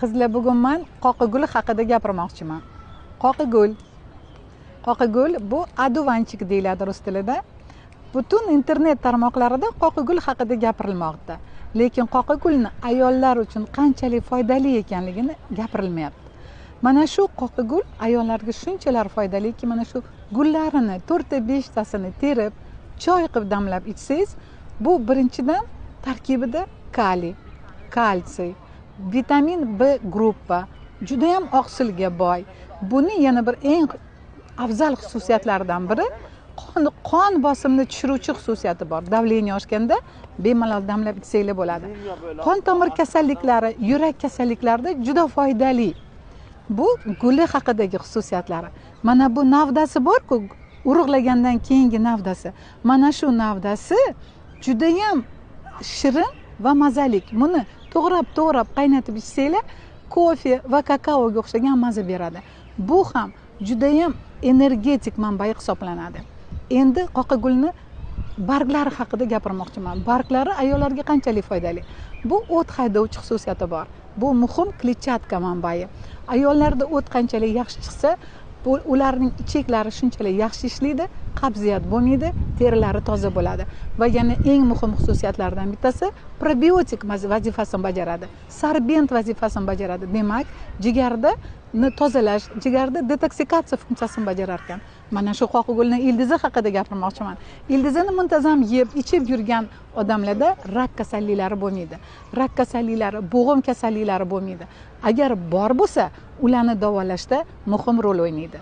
Qizlar, bugun men qoqigul haqida gapirmoqchiman. Qoqigul. Qoqigul bu adovanchik deyiladi rus tilida. Butun internet tarmoqlarida qoqigul haqida gapirilmoqda. Lekin qoqigulni ayollar uchun qanchalik foydali ekanligini gapirilmayapti. Mana shu qoqigul ayollarga shunchalar foydaliki, mana shu gullarini 4-5 tasini terib, choy qilib damlab ichsangiz, bu birinchidan tarkibida kaliy, kalsiy, vitamin B gruppa, juda ham oqsilga boy. Buni yana bir eng afzal xususiyatlaridan biri qon bosimini tushiruvchi xususiyati bor. Davleniya oshganda bemalol damlab ichsanglar bo'ladi. Qon tomir kasalliklari, yurak kasalliklarida juda foydali. Bu guli haqidagi xususiyatlari. Mana bu navdasi bor-ku, urug'lagandan keyingi navdasi. Mana shu navdasi juda ham shirin va mazalik. Buni to'g'rab qaynatib ichsanglar, kofe va kakaoga o'xshagan maza beradi. Bu ham juda ham energetik manbai hisoblanadi. Endi qoqigulni barglari haqida gapirmoqchiman. Barglari ayollarga qanchalik foydali? Bu o't haydovchi xususiyati bor. Bu muhim kletchatka manbai. Ayollarda o't qanchalik yaxshi chiqsa, ularning icheklari shunchalik yaxshi ishlaydi, qabziyat bo'lmaydi, terilari toza bo'ladi. Va yana eng muhim xususiyatlaridan bittasi probiotik vazifasini bajaradi. Sorbent vazifasini bajaradi. Demak, jigarda tozalash, jigarda detoksikatsiya funksiyasini bajarar ekan. Mana shu qoqigulni ildizi haqida gapirmoqchiman. Ildizini muntazam yeb, ichib yurgan odamlarda rak kasalliklari bo'lmaydi. Rak kasalliklari, bo'g'im kasalliklari bo'lmaydi. Agar bor bo'lsa, ularni davolashda muhim rol o'ynaydi.